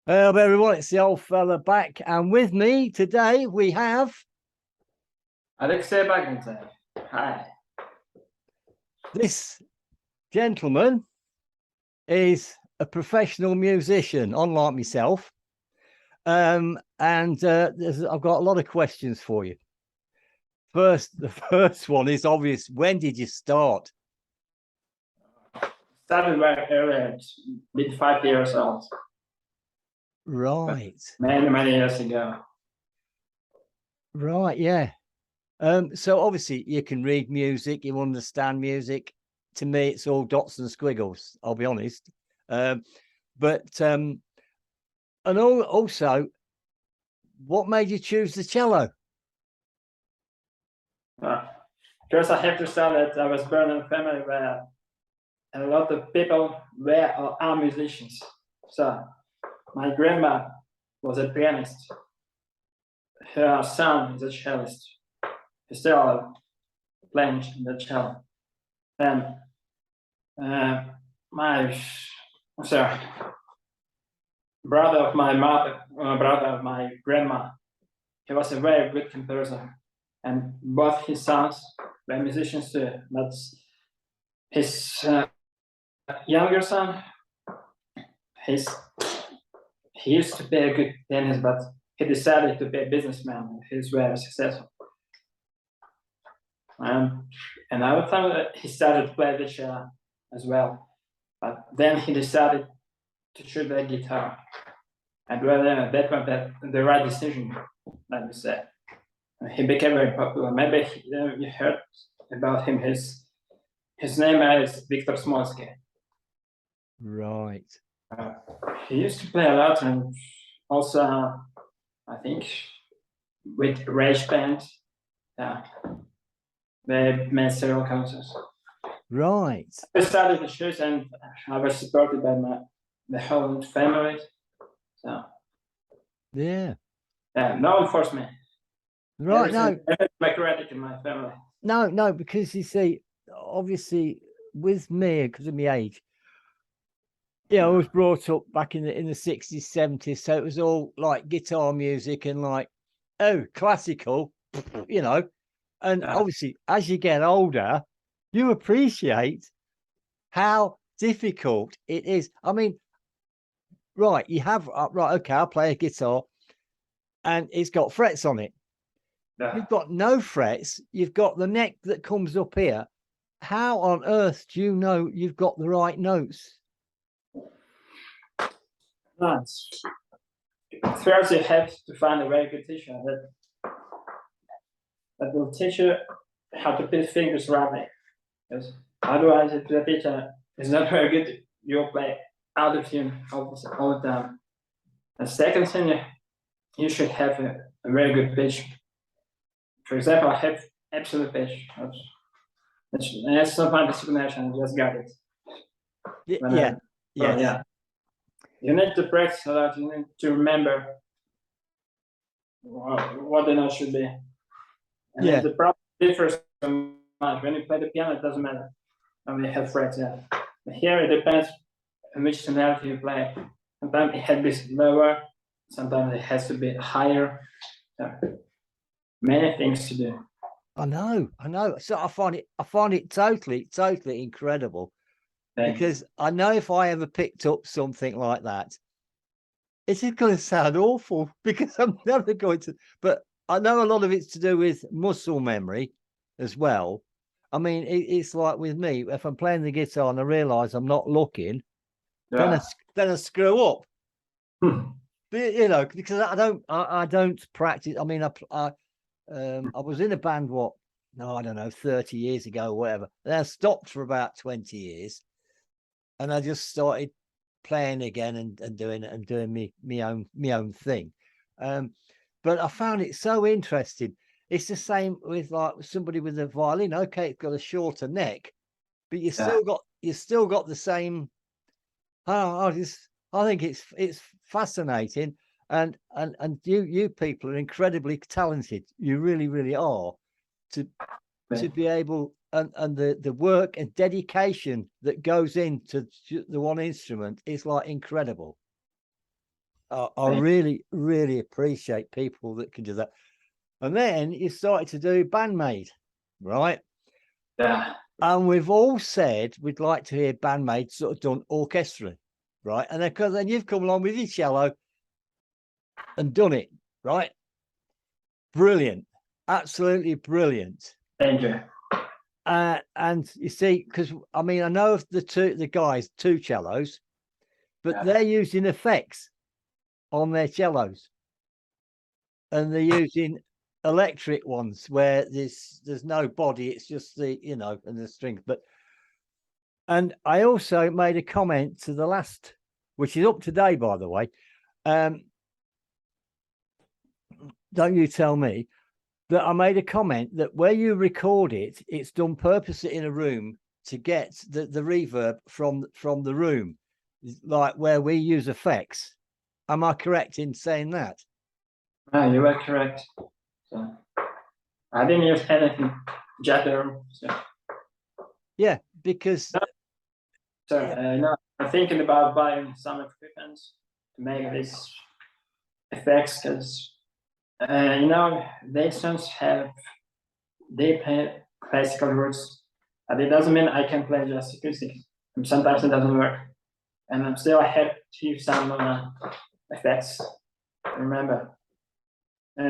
Well, everyone, it's the old fella back, and with me today we have Alexei Bagnitzev. Hi. this gentleman is a professional musician, unlike myself. I've got a lot of questions for you. The first one is obvious. When did you start? Started very early, with 5 years old. Right. Many years ago. Right, yeah. So obviously you can read music, you understand music. To me, it's all dots and squiggles, I'll be honest. And also, what made you choose the cello? First, I have to say that I was born in a family where a lot of people are musicians. So, my grandma was a pianist. Her son is a cellist. He's still playing the cello. And my brother of my mother, brother of my grandma, he was a very good composer, and both his sons were musicians too. But his younger son, he used to be a good pianist, but he decided to be a businessman. He's very successful. Another time he started to play the cello as well, but then he decided to choose the guitar, and that was the right decision, like we said. He became very popular. Maybe you heard about him. His name is Victor Smolsky. Right. He used to play a lot, and also I think with Rage Band. They made several concerts. Right. I started the shows, and I was supported by the whole family. So yeah, no one forced me. Right. No, democratic in my family. No, because you see, obviously, with me, because of my age, I was brought up back in the 60s, 70s, so it was all like guitar music and like, classical, And obviously, as you get older, you appreciate how difficult it is. I mean, right, you have okay, I'll play a guitar, and it's got frets on it. You've got no frets. You've got the neck that comes up here. How on earth do you know you've got the right notes? Nice. First, you have to find a very good teacher that will teach you how to put fingers rightly. Because otherwise, if the teacher is not very good, you'll play out of tune all the time. The second thing, you should have a very good pitch. For example, I have absolute pitch. That's not my discrimination. I just got it. Yeah. You need to practice a lot. You need to remember what the note should be. And if the problem differs so much, when you play the piano, it doesn't matter. When you have frets, But here it depends on which tonality you play. Sometimes it has to be lower, sometimes it has to be higher. So, many things to do. I know. So I find it totally incredible. Because I know if I ever picked up something like that, it's going to sound awful because I'm never going to. But I know a lot of it's to do with muscle memory as well. I mean, it's like with me, if I'm playing the guitar and I realize I'm not looking, then I screw up. Because I don't practice. I mean, I was in a band, I don't know, 30 years ago or whatever. Then I stopped for about 20 years. And I just started playing again and doing my own thing. But I found it so interesting. It's the same with like somebody with a violin. Okay, it's got a shorter neck, but you still got the same. I think it's fascinating, and you people are incredibly talented. You really are to be able. And the work and dedication that goes into the one instrument is like incredible. I really, really appreciate people that can do that. And then you started to do Bandmade, right? Yeah. And we've all said we'd like to hear Bandmade sort of done orchestra, right? And then you've come along with your cello and done it, right? Brilliant, absolutely brilliant. Thank you. And you see, because I mean, I know of the guys, two cellos, but they're using effects on their cellos, and they're using electric ones where there's no body, it's just the, you know, and the strings. And I also made a comment to the last, which is up today, by the way. Don't you tell me that I made a comment that where you record it, it's done purposely in a room to get the reverb from the room, like where we use effects. Am I correct in saying that? You are correct. So I didn't use anything, just the room. So. Yeah, because no, I'm thinking about buying some equipment to make these effects, because you know, they songs have deep classical roots, but it doesn't mean I can play just acoustic. And sometimes it doesn't work, and still I have to use some effects. Remember,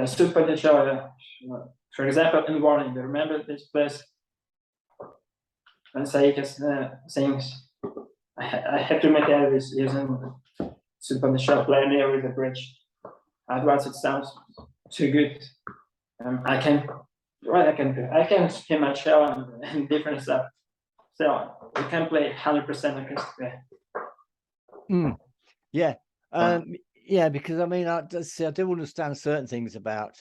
super the show. For example, in Warning, remember this place? When Saik sings, I have to make Elvis using super the show play near with the bridge. Otherwise, it sounds too good. I can hear my cello and different stuff. So we can play 100% acoustic. Yeah. Yeah, because I mean, I do understand certain things about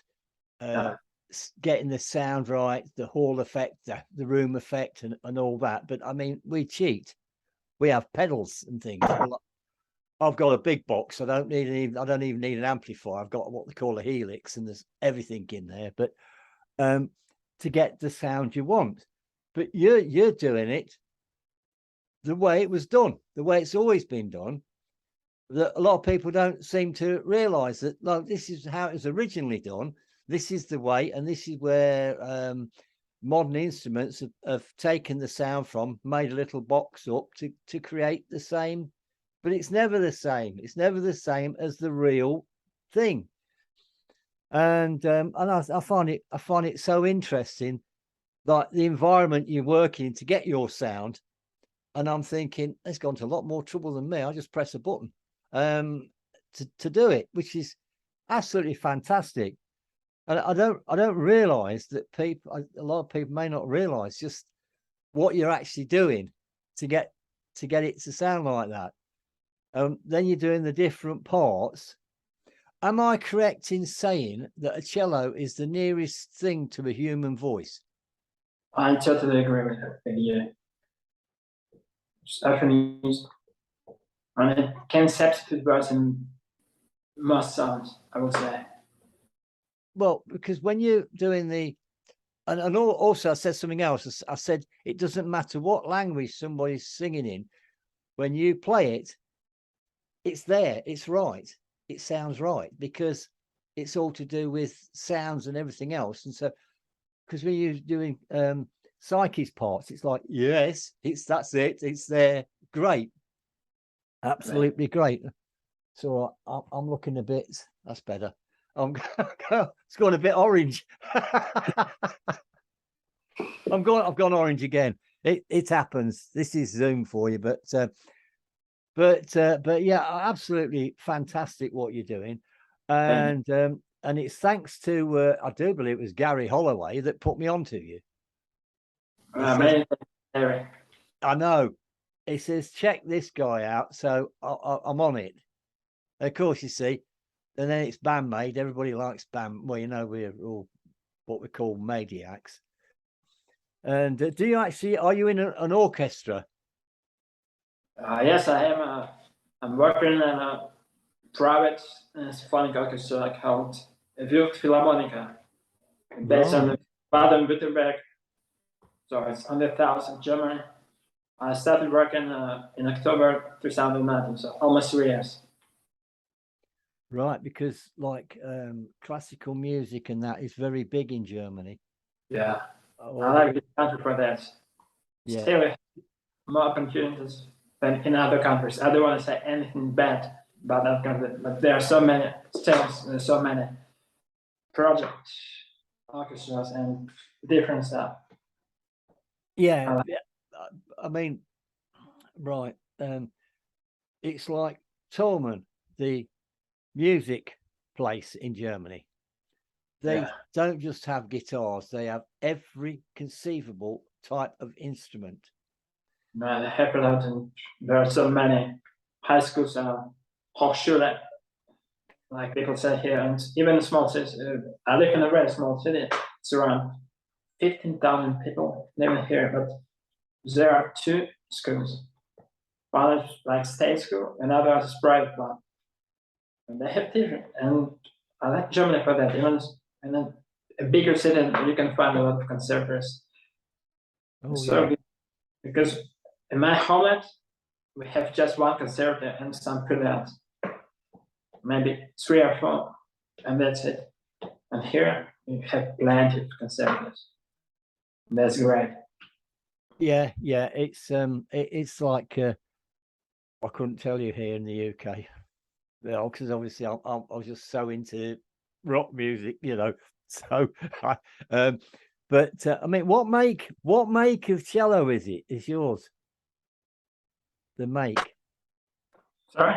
getting the sound right, the hall effect, the room effect, and all that. But I mean, we cheat. We have pedals and things. Well, I've got a big box. I don't even need an amplifier. I've got what they call a helix, and there's everything in there. But to get the sound you want, but you're doing it the way it was done, the way it's always been done. That a lot of people don't seem to realize that, like, this is how it was originally done. This is the way, and this is where modern instruments have taken the sound from, made a little box up to create the same, but it's never the same. It's never the same as the real thing. And I find it so interesting, like the environment you work in to get your sound. And I'm thinking, it's gone to a lot more trouble than me. I just press a button to do it, which is absolutely fantastic. And I don't realize that a lot of people may not realize just what you're actually doing to get it to sound like that. Then you're doing the different parts. Am I correct in saying that a cello is the nearest thing to a human voice? I totally agree with her. Yeah. Often used, and it can substitute words in most sounds, I would say. Well, because when you're doing and also I said something else. I said it doesn't matter what language somebody's singing in. When you play it, it's there. It's right. It sounds right, because it's all to do with sounds and everything else. And so, because when you're doing Psyche's parts, it's like, yes, that's it. It's there. Great. Absolutely great. So I'm looking a bit. That's better. It's gone a bit orange. I've gone orange again. It happens. This is Zoom for you, but yeah, absolutely fantastic what you're doing, and it's thanks to I do believe it was Gary Holloway that put me onto you. I know. He says, check this guy out. So I'm on it. Of course, you see, and then it's Bandmade. Everybody likes band. Well, you know, we're all what we call maniacs. And are you in an orchestra? Yes, I am. I'm working in a private symphonic orchestra called Philharmonica, based on Baden-Württemberg. So it's on the south of Germany. I started working in October 2019, so almost 3 years. Right, because like classical music and that is very big in Germany. Yeah, Or I like this country for that. yeah, Still, more opportunities than in other countries. I don't want to say anything bad about that country, but there are so many styles, there's so many projects, orchestras, and different stuff. yeah, I like- yeah. I mean, right. It's like Tolman, the music place in Germany. They Yeah. don't just have guitars; they have every conceivable type of instrument. Man, they have a lot, and there are so many high schools and Hochschule, like people say here, and even a small city. I live in a very small city. It's around 15,000 people living here, but there are two schools. One is like state school, another is private one. And they have different, and I like Germany for that. Even in a bigger city, you can find a lot of conservatories. Oh So yeah, good, because in my homeland, we have just one conservator and some prelate, maybe 3 or 4, and that's it. And here you have plenty of conservators. That's great. yeah, yeah. It's like I couldn't tell you here in the UK, because obviously I was just so into rock music, you know. So, I, but I mean, what make of cello is it? Is yours the make? Sorry.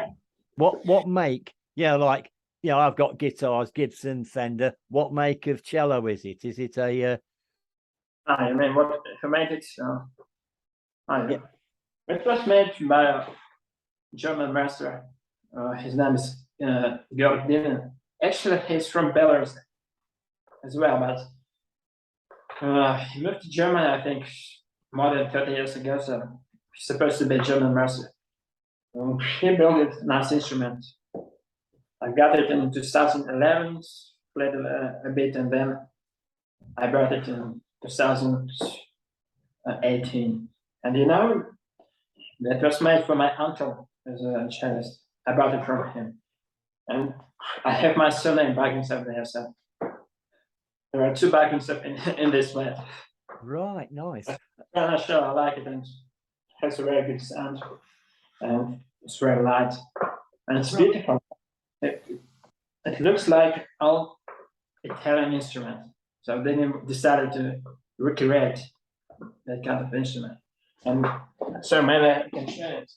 What make? Yeah, like I've got guitars, Gibson, Fender. What make of cello is it? Is it a I mean, what who made it? yeah? It was made by a German master. His name is Georg Dinen. Actually, he's from Belarus as well, but he moved to Germany, I think, more than 30 years ago. So he's supposed to be a German master. He built a nice instrument. I got it in 2011, played a bit, and then I bought it in 2018. And that was made for my uncle as a cellist. I bought it from him. And I have my surname backings up there, so there are 2 backings up in this flat. Right, nice. I'm sure I like it, and it has a very good sound, and it's very light, and it's beautiful. It looks like all Italian instrument, so they decided to recreate that kind of instrument. And so maybe I can show it.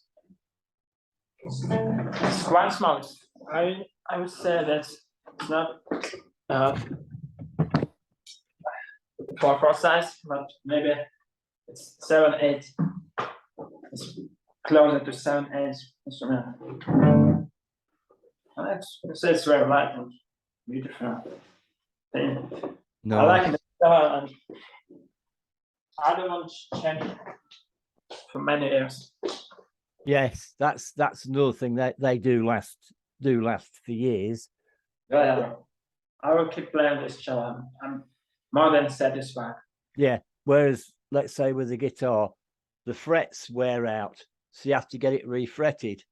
It's quite small. I would say that it's not for size, but maybe it's 7/8. It's closer to 7/8 instrument. It's very light and beautiful thing. I like Nice. it, and I don't want to change it for many years. Yes, that's another thing that they do last for years. Yeah, I will keep playing this cello. I'm more than satisfied. Yeah. Whereas, let's say with the guitar, the frets wear out, so you have to get it refretted,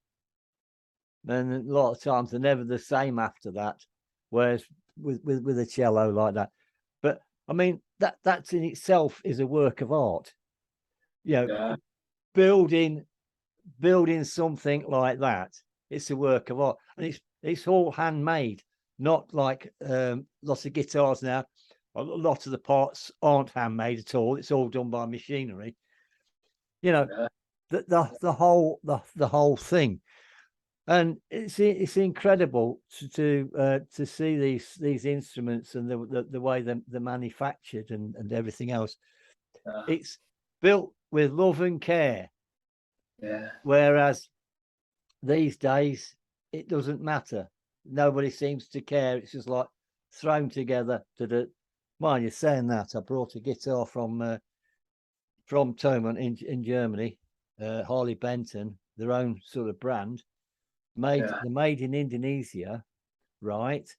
and a lot of times they're never the same after that. Whereas with a cello like that, but I mean that's in itself is a work of art. You know, Yeah, building something like that, it's a work of art, and it's all handmade, not like lots of guitars now. A lot of the parts aren't handmade at all. It's all done by machinery. You know, yeah, the whole thing, and it's incredible to see these instruments and the way they're manufactured and everything else. yeah, It's built with love and care, yeah. whereas these days it doesn't matter. Nobody seems to care. It's just like thrown together to the. Mind you saying that, I brought a guitar from Thomann in Germany, Harley Benton, their own sort of brand. They're made in Indonesia, right?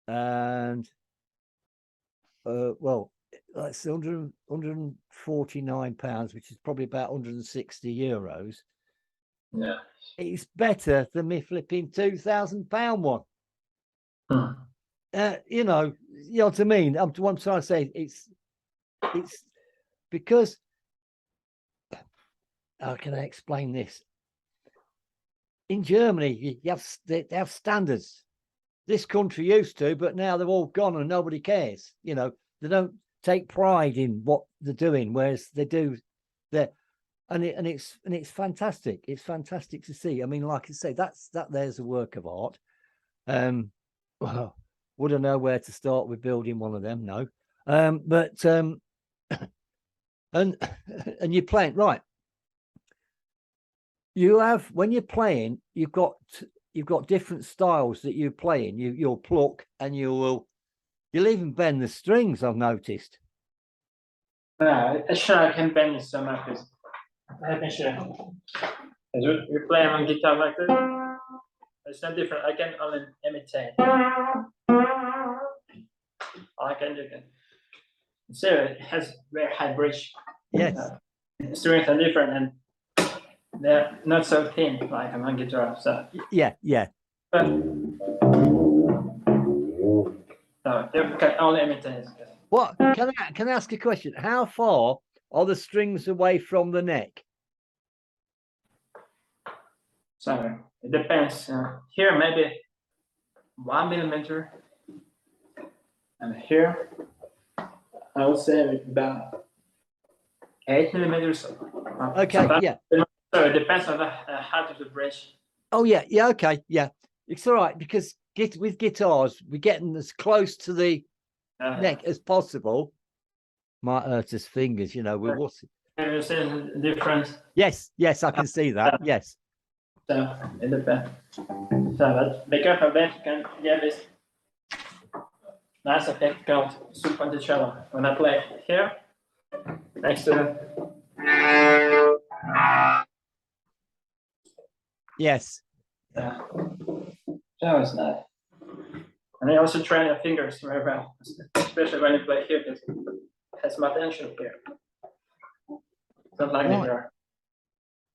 And well, that's 149 pounds, which is probably about 160 euros. Yeah. It's better than me flipping £2,000 one. You know what I mean. What I'm trying to say, it's because how can I explain this? In Germany, they have standards. This country used to, but now they're all gone and nobody cares. You know, they don't take pride in what they're doing, whereas they do. And it's fantastic. It's fantastic to see. I mean, like I say, there's a work of art. Well, would I know where to start with building one of them? No. But and you're playing right. You have, when you're playing, you've got different styles that you play in. You'll pluck and you'll even bend the strings, I've noticed. Sure, I can bend it so much. I can show you. You play on guitar like this. It's not different. I can only imitate. I can do it. So it has very high bridge. Yes. Strings are different and they're not so thin like on guitar. So yeah. But no, you can only imitate. What can I ask a question? How far are the strings away from the neck? So it depends. Here maybe 1 millimeter, and here I would say about 8 millimeters. Okay, yeah. So it depends on the height of the bridge. Oh yeah, okay, yeah. It's all right because with guitars we're getting as close to the neck as possible. Might hurt his fingers, you know. Can you see the difference? Yes, I can see that. Yes. So it depends. So but be careful that you can get this nice effect called Untitled Chapter. When I play here, next to Yes. Yeah. That was nice. And I also train your fingers very well, especially when you play here, because it has some attention here. Not like right.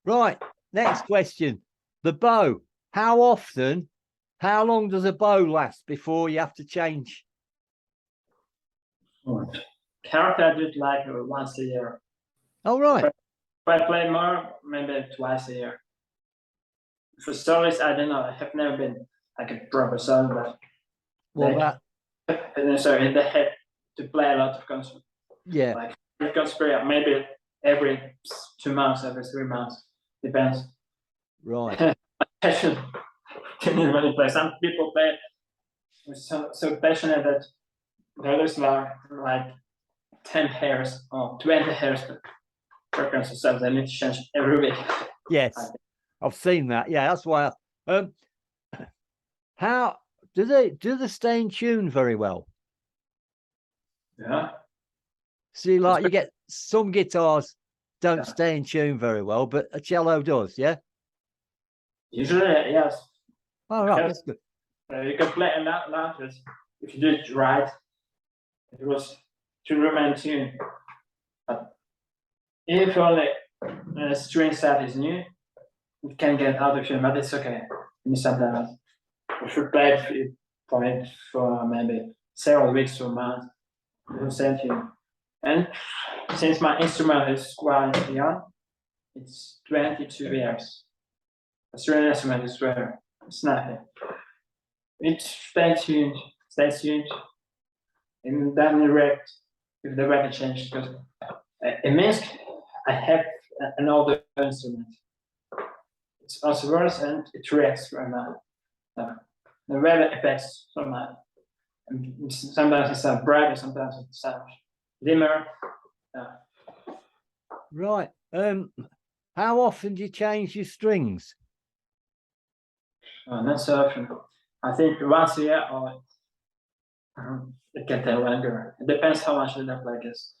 Right. Next question. The bow. How long does a bow last before you have to change? Character I do it like once a year. Oh, right. If I play more, maybe twice a year. For solos, I don't know. I have never been like a proper solo, but well, sorry, in the head to play a lot of concerts. Yeah. Like concert, maybe every 2 months, every 3 months, depends. Right. Passion can really play. Some people play with so passionate that the others are like 10 hairs or 20 hairs per concert, so they need to change every week. Yes. I've seen that. Yeah, that's why. How do they stay in tune very well? Yeah. See, like you get some guitars don't stay in tune very well, but a cello does. Yeah. Usually, yes. Oh, right. That's good. You can play a lot if you do it right. It was to remain tuned. But if only a string set is new, it can get out of tune, but it's okay. And sometimes if you play it for maybe several weeks or months, it will send you. And since my instrument is quite young, it's 22 years. A string instrument is very snappy. It stays tuned, and then direct if the weather changes. Because in Minsk, I have an older instrument. It's also worse and it reacts very well. The weather affects so much. And sometimes it sounds brighter, sometimes it sounds dimmer. Right. How often do you change your strings? Not so often. I think once a year, or it can take longer. It depends how much the play is.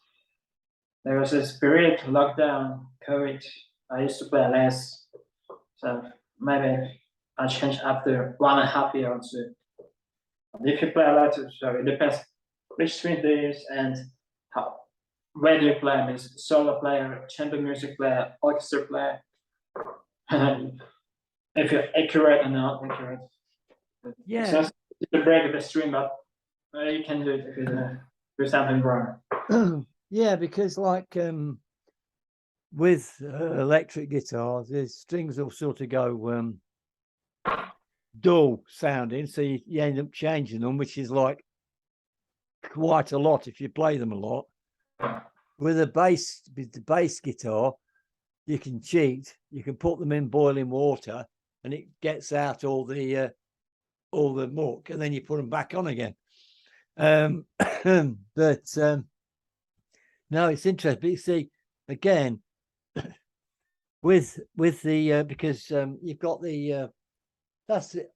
There was this period, lockdown, COVID. I used to play less, so maybe I change after 1.5 years or 2. If you play a lot, so it depends which string do you use and where do you play. Means solo player, chamber music player, orchestra player. If you're accurate or not accurate. Yeah. to break the string, but you can do it if you do something wrong. Yeah, because like with electric guitars, the strings will sort of go dull sounding, so you end up changing them, which is like quite a lot if you play them a lot. With the bass guitar, you can cheat. You can put them in boiling water, and it gets out all the muck, and then you put them back on again. But no, it's interesting. But you see, again, with the because you've got the that's it.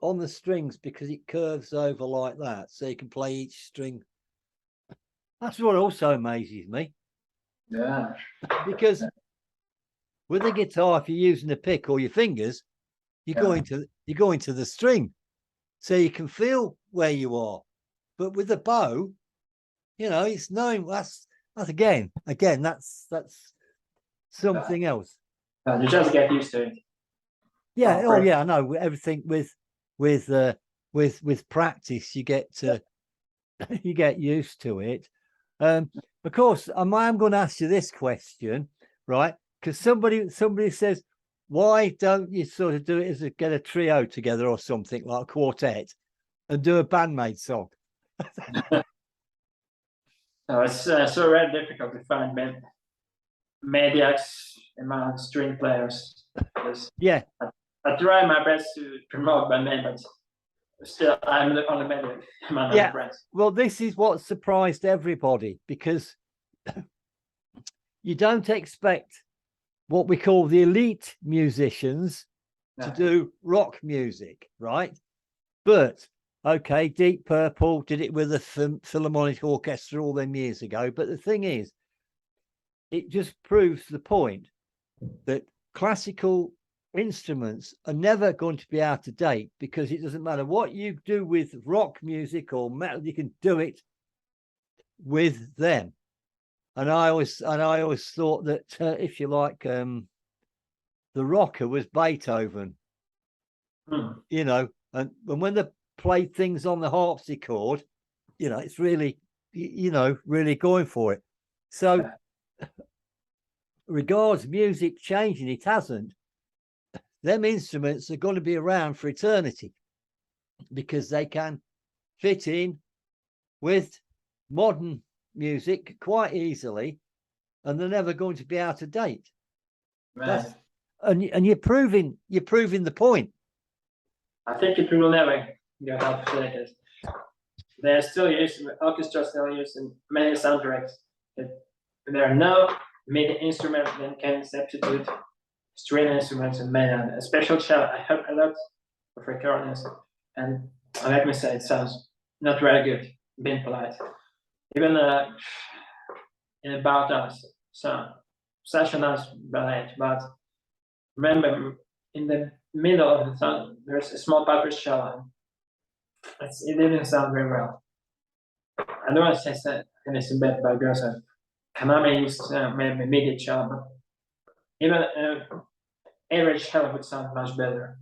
On the strings, because it curves over like that, so you can play each string. That's what also amazes me. Yeah. Because with a guitar, if you're using a pick or your fingers, you go into the string, so you can feel where you are. But with a bow, it's knowing that's again that's something else. You just get used to it. Yeah. Oh yeah, I know. Everything with practice, you get you get used to it. Of course, I am going to ask you this question, right? Because somebody says, why don't you sort of do it as get a trio together or something, like a quartet, and do a bandmate song? No, it's so very difficult to find mediacs among string players. Yeah. I try my best to promote bandmate, but still I'm the only mediac among my friends. Well, this is what surprised everybody, because you don't expect what we call the elite musicians to do rock music, right? But okay, Deep Purple did it with a Philharmonic Orchestra all them years ago. But the thing is, it just proves the point that classical instruments are never going to be out of date, because it doesn't matter what you do with rock music or metal, you can do it with them. And I always thought that if you like, the rocker was Beethoven, and when they played things on the harpsichord, it's really, really going for it. So regards music changing, it hasn't. Them instruments are going to be around for eternity, because they can fit in with modern music quite easily, and they're never going to be out of date. Right. And you're proving the point. I think it will never go out of date. They're still used, orchestras still used in many soundtracks. There are no MIDI instruments that can substitute string instruments and many other. Especially cello. I have a lot of recordings, and let me say, it sounds not very good, being polite. Even in about us, so such a nice ballet, but remember, in the middle of the song, there's a small part with cello. It didn't sound very well. I don't want to say anything bad about girls. Kaname used maybe MIDI cello, but even average cello would sound much better.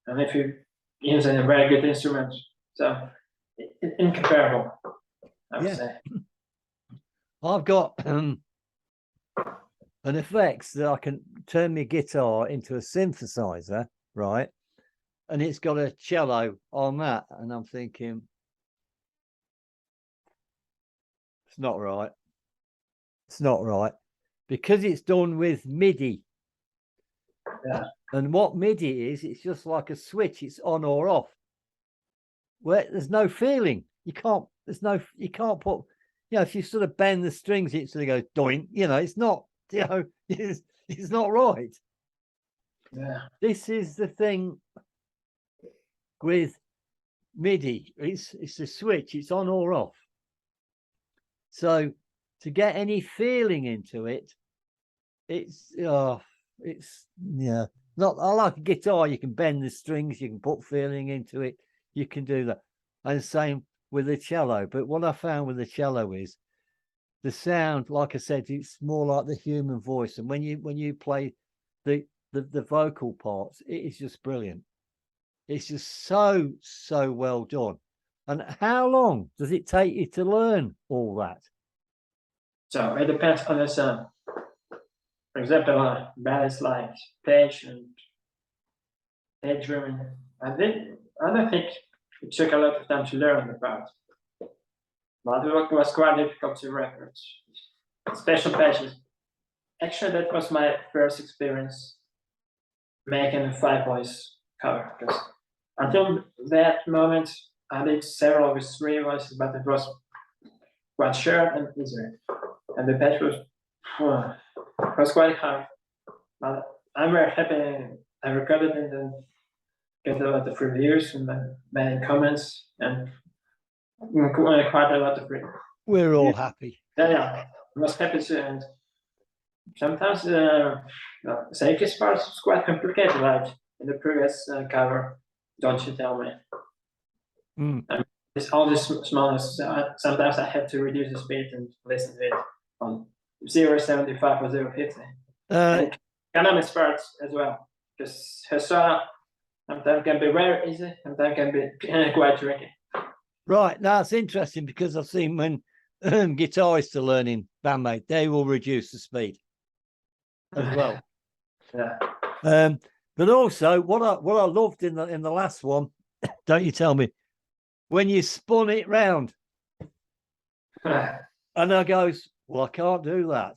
And if you use a very good instrument, so incomparable, I would say. I've got an effects that I can turn my guitar into a synthesizer, right? And it's got a cello on that, and I'm thinking, it's not right. It's not right, because it's done with MIDI. Yeah. And what MIDI is, it's just like a switch. It's on or off. Where there's no feeling. You can't put, if you sort of bend the strings, it sort of goes doink. It's not, it's not right. Yeah. This is the thing with MIDI. It's a switch. It's on or off. So to get any feeling into it, it's not. I like a guitar. You can bend the strings. You can put feeling into it. You can do that. And same with the cello. But what I found with the cello is the sound, like I said, it's more like the human voice. And when you play the vocal parts, it is just brilliant. It's just so well done. And how long does it take you to learn all that? So it depends on the song. For example, ballads like Page and Daydreaming. I don't think it took a lot of time to learn about. But it was quite difficult to record. Special Pages. Actually, that was my first experience making a 5-voice cover. Because until that moment, I did several with 3 voices, but it was quite short and easier. And the patch was quite hard. But I'm very happy I recorded it and get a lot of reviews and many comments and quite a lot of reviews. We're all happy. Yeah, I was happy to. And sometimes the safety part is quite complicated, like in the previous cover, Don't You Tell Me. It's all this smallness. Sometimes I have to reduce the speed and listen to it on 0.75 or 0.50. And Kanami's parts as well, because her solo sometimes can be very easy, sometimes can be quite tricky. Right, now it's interesting because I've seen when guitarists are learning bandmate, they will reduce the speed as well. Yeah. But also what I loved in the last one, Don't You Tell Me, when you spun it round. And I goes, well, I can't do that.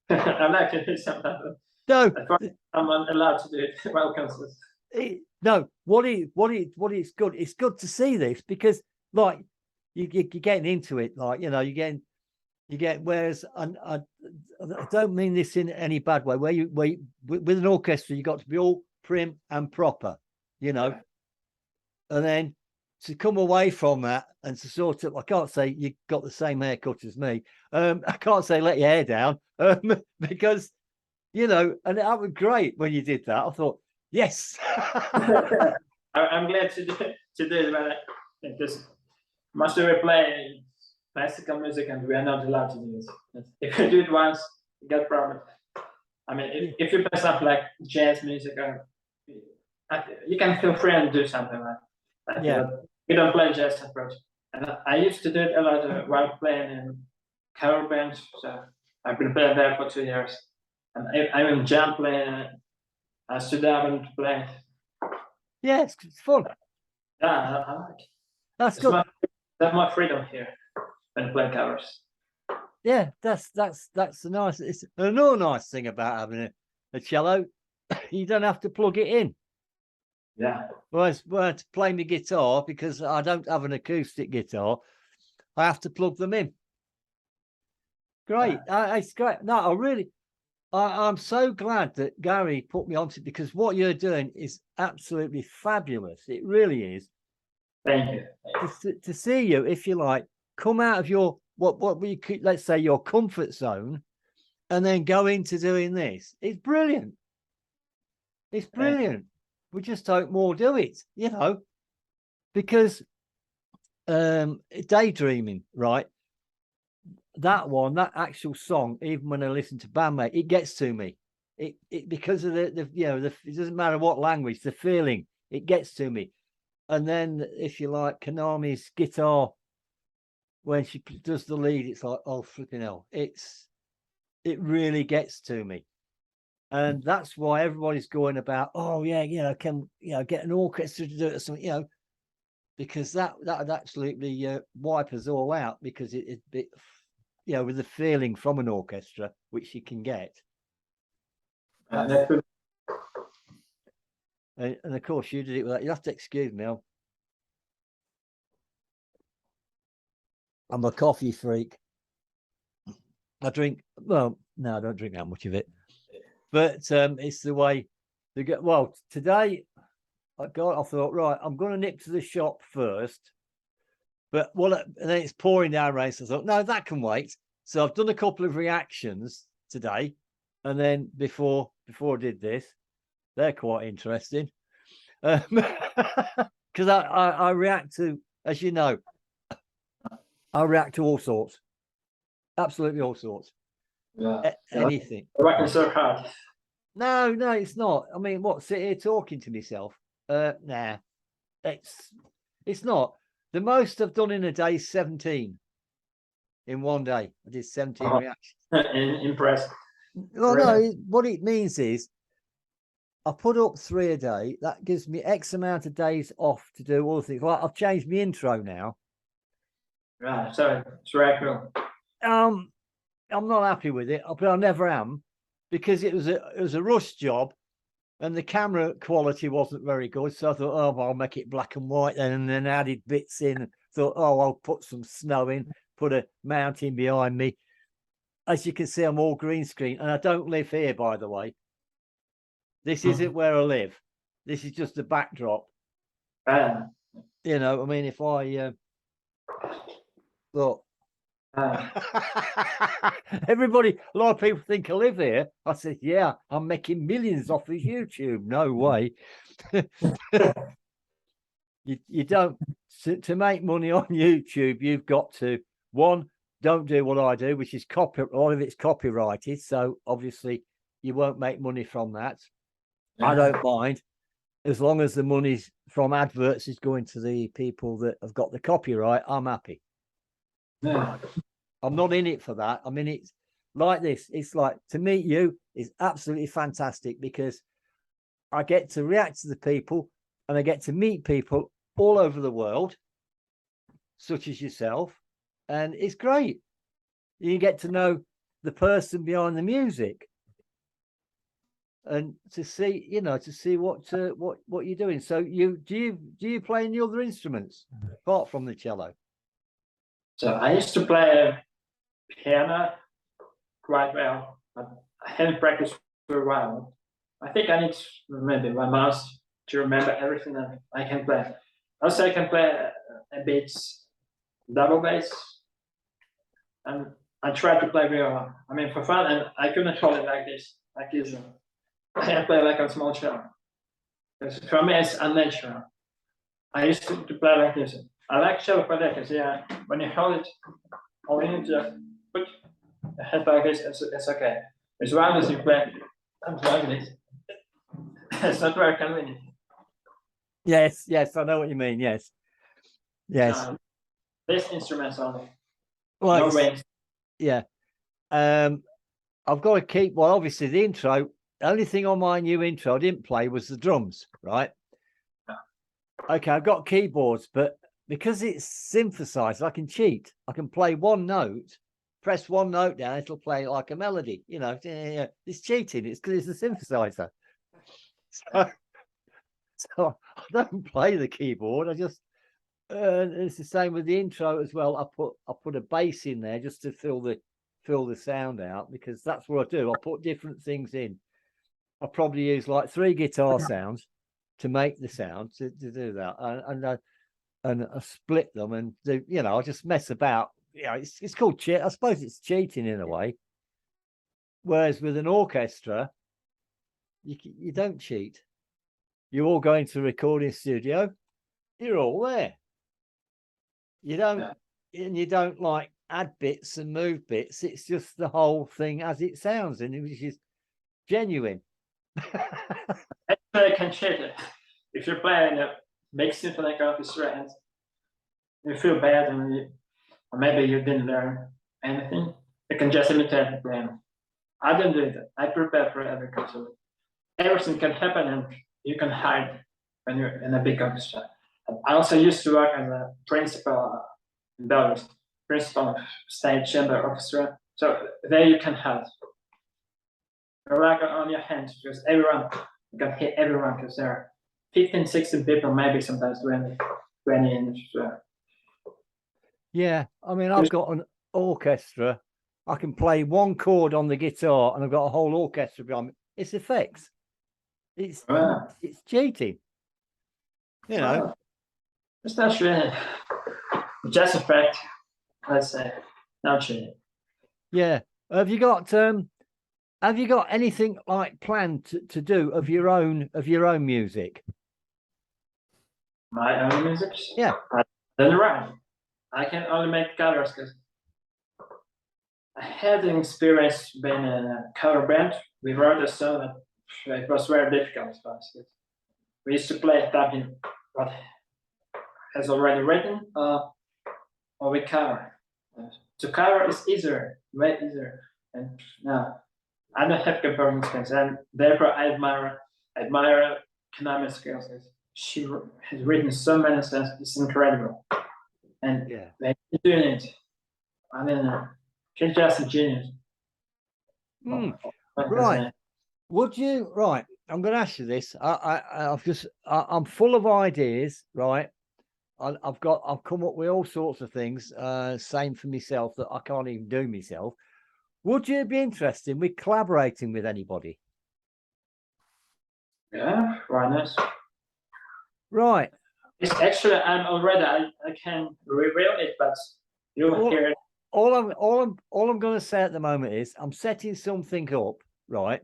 I'm not going to do something. No, I'm allowed to do it. Welcome. No, what is good. It's good to see this because, like, you're getting into it, like, you know, you get. Whereas, I don't mean this in any bad way. Where you with an orchestra, you got to be all prim and proper, you know, Yeah. and then to come away from that and to sort of, I can't say you got the same haircut as me. I can't say let your hair down because, you know, and that was great when you did that. I thought, yes. I'm glad to do it, but because most of we play classical music and we are not allowed to do it. If you do it once, you get problem. I mean, if you play something like jazz music, you can feel free and do something like that. Yeah. We don't play jazz approach. And I used to do it a lot while playing in cover bands. So I've been playing there for 2 years. And I'm in jam playing. I stood up and play. Yeah, it's fun. Yeah, I like it. That's good. There's more freedom here when playing covers. Yeah, that's the nice. It's another nice thing about having a cello. You don't have to plug it in. Yeah. Whereas to play my guitar, because I don't have an acoustic guitar, I have to plug them in. Great. It's great. No, I'm so glad that Gary put me onto it because what you're doing is absolutely fabulous. It really is. Thank you. To see you, if you like, come out of your what we could, let's say, your comfort zone, and then go into doing this. It's brilliant. It's brilliant. We just hope more do it, you know, because Daydreaming, right? That actual song, even when I listen to bandmate, it gets to me. It because of the you know, it doesn't matter what language, the feeling, it gets to me. And then, if you like, Konami's guitar, when she does the lead, it's like, oh, flipping hell. It really gets to me. And that's why everybody's going about, oh, yeah, you know, can, you know, get an orchestra to do it or something, you know, because that would absolutely wipe us all out because it, you know, with the feeling from an orchestra, which you can get. And of course, you did it with that. You have to excuse me. I'm a coffee freak. I drink, well, no, I don't drink that much of it. But it's the way to get. Well, today I thought, right, I'm going to nip to the shop first. But and then it's pouring down rain. So I thought, no, that can wait. So I've done a couple of reactions today. And then before I did this, they're quite interesting. Because I react to, as you know, I react to all sorts. Absolutely all sorts. Yeah. Anything. Working so hard. No, no, it's not. I mean, what, sit here talking to myself? Nah, it's not. The most I've done in a day is 17 in one day. I did 17 reactions. Impressed. Well, no, what it means is I put up 3 a day. That gives me X amount of days off to do all the things. Like I've changed my intro now. Right, so it's very cool. I'm not happy with it, but I never am, because it was a rush job, and the camera quality wasn't very good. So I thought, oh, well, I'll make it black and white then, and then added bits in. Thought, oh, I'll put some snow in, put a mountain behind me. As you can see, I'm all green screen, and I don't live here, by the way. This isn't where I live. This is just a backdrop. You know, I mean, if I look. Everybody, a lot of people think I live here. I said, yeah, I'm making millions off of YouTube. No way. you don't, to make money on YouTube, you've got to, one, don't do what I do, which is a lot of it's copyrighted. So obviously you won't make money from that. I don't mind, as long as the money's from adverts is going to the people that have got the copyright. I'm happy. Yeah. I'm not in it for that. I mean, it's like this. It's like, to meet you is absolutely fantastic, because I get to react to the people, and I get to meet people all over the world, such as yourself. And it's great. You get to know the person behind the music, and to see, you know, to see what you're doing. So do you play any other instruments apart from the cello? So I used to play piano quite well, but I haven't practiced for a while. I think I need maybe my mouse to remember everything that I can play. Also, I can play a bit double bass, and I try to play viola. I mean, for fun, and I couldn't hold it like this, like usual. I can play like a small cello. Because for me, it's unnatural. I used to play like this. I like cello for that, because yeah, when you hold it, all you need to put the head like this, it's okay. As long as you play like this, it's not very convenient. Yes, I know what you mean. Yes. This instrument's only. Well, no rings. Yeah. I've got to keep, well, obviously the intro, the only thing on my new intro I didn't play was the drums, right? Okay, I've got keyboards, but because it's synthesized, I can cheat. I can play one note, press one note down, it'll play like a melody. You know, it's cheating. It's because it's a synthesizer. So I don't play the keyboard. I just it's the same with the intro as well. I put a bass in there just to fill the sound out, because that's what I do. I put different things in. I probably use like 3 guitar sounds to make the sound to do that, and I split them and do, you know, I just mess about. Yeah, it's called cheat. I suppose it's cheating in a way. Whereas with an orchestra, you don't cheat. You all go into a recording studio. You're all there. You don't, and you don't like add bits and move bits. It's just the whole thing as it sounds, and which is genuine. I can cheat it. If you're playing a big symphonic orchestra and you feel bad, and or maybe you didn't learn anything, you can just imitate the piano. I don't do that. I prepare for every concert. Everything can happen, and you can hide when you're in a big orchestra. I also used to work as a principal in Belarus, principal of state chamber orchestra. So there you can hide. You're like on your hands, because everyone, you can hit everyone, because there are 15, 16 people, maybe sometimes 20 in the Yeah, I mean, I've got an orchestra. I can play one chord on the guitar, and I've got a whole orchestra behind me. It's effects. It's cheating. You know, it's not really just effect. Let's say not cheating. Yeah. Have you got anything like planned to do of your own music? My own music? Yeah. Then right. I can only make covers, because I had an experience being in a cover band. We wrote a song that it was very difficult for us. We used to play tapping what has already written, or we cover. To cover is easier, way easier. And now I don't have comparing skills, and therefore I admire Konami's skills. She has written so many songs; it's incredible. And Yeah. when she's doing it, I don't know, she's just a genius. Right. Would you? Right. I'm going to ask you this. I'm full of ideas. Right. I've come up with all sorts of things. Same for myself that I can't even do myself. Would you be interested with collaborating with anybody? Yeah, why not? Right. It's actually I'm already I can reveal it, but you'll hear it. All I'm going to say at the moment is I'm setting something up. Right.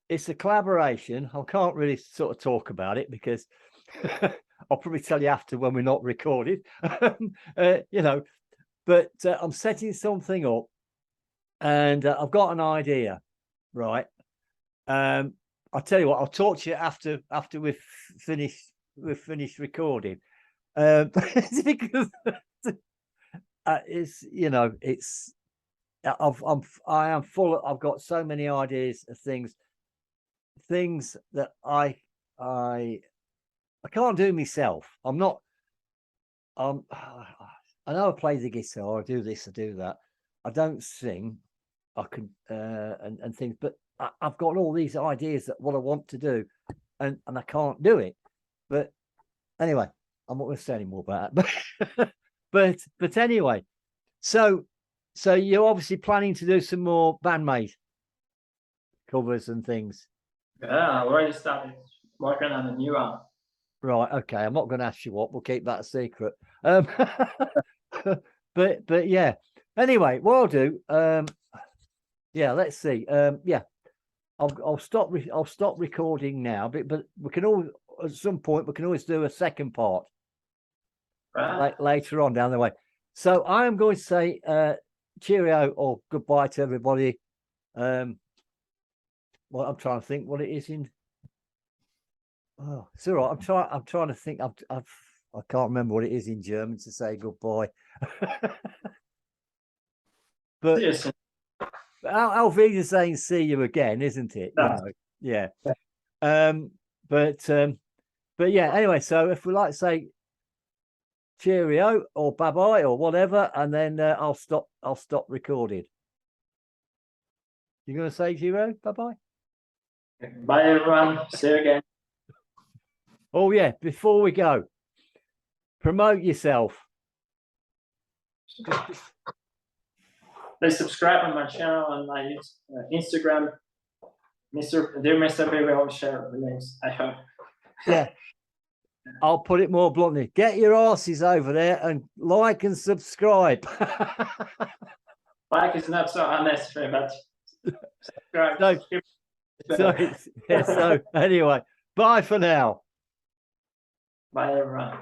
It's a collaboration. I can't really sort of talk about it because I'll probably tell you after when we're not recorded. You know, but I'm setting something up, and I've got an idea. Right. I'll tell you what. I'll talk to you after we've finished recording. Because it's it's I am full. I've got so many ideas of things that I can't do myself. I know I play the guitar, I do this, I do that. I don't sing. I can and things, but I've got all these ideas that what I want to do, and I can't do it. But anyway, I'm not going to say any more about that. But anyway, so you're obviously planning to do some more bandmate covers and things. Yeah, I already started working on a new one. Right. Okay. I'm not going to ask you what. We'll keep that a secret. But yeah. Anyway, what I'll do. Yeah. Let's see. Yeah. I'll stop recording now. But we can all at some point we can always do a second part. Right. Later on down the way. So I am going to say cheerio or goodbye to everybody. Well, I'm trying to think what it is in. Oh, it's all right. I'm trying to think. I can't remember what it is in German to say goodbye. But Auf Wiedersehen saying see you again, isn't it? Yeah. You know, yeah. But yeah. Anyway, so if we like to say cheerio or bye bye or whatever, and then I'll stop recording. You're going to say cheerio, bye bye. Bye everyone. See you again. Oh yeah, before we go, promote yourself. Please subscribe on my channel on my Instagram. Dear Mr. B will share the links, I hope. Yeah. I'll put it more bluntly. Get your asses over there and like and subscribe. Like is not so unnecessary, but subscribe. So anyway, bye for now. Bye everyone.